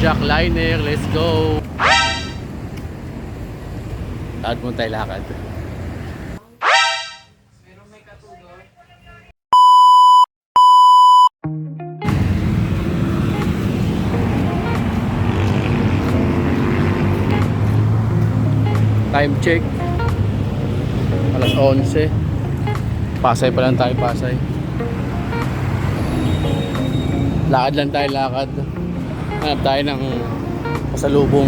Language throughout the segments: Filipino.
Jackliner, let's go. Lakad mo tayo, lakad. Time check alas 11. Pasay pa lang tayo, Pasay. Lakad lang tayo, lakad. Hanap tayo ng pasalubong.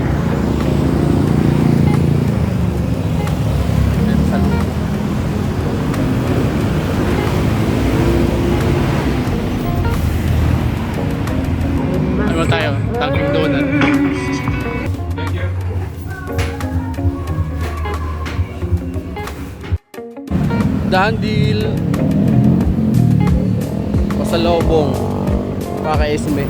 Ano tayo? Dunkin' Donut. Dandil pasalubong kaka-esme.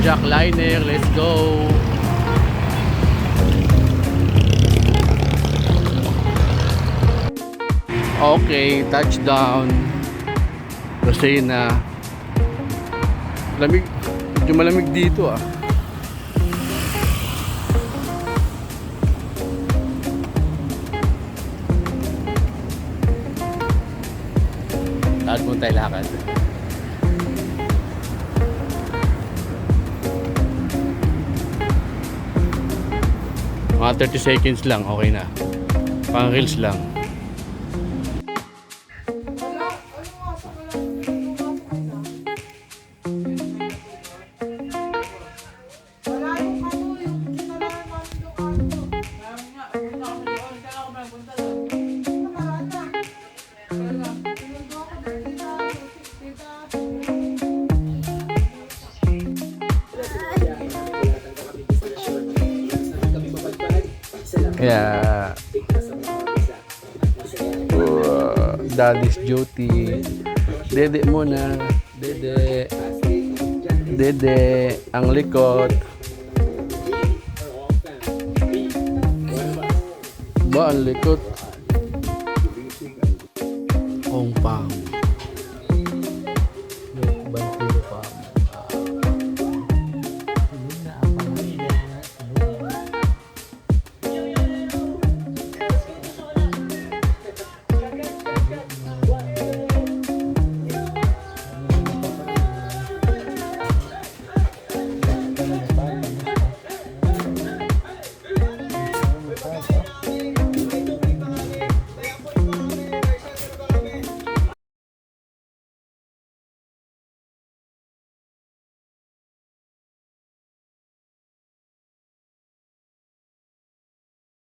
Jackliner, let's go. Okay, touchdown. Kasi na lamig, medyo malamig dito ah. Lakad mo tayo, lakad. Mga 30 seconds lang, okay na. Pang reels lang. Yeah. Daddy's duty. Dede muna. Dede. Dede. Ang likod. Ba ang likod? Ong pang.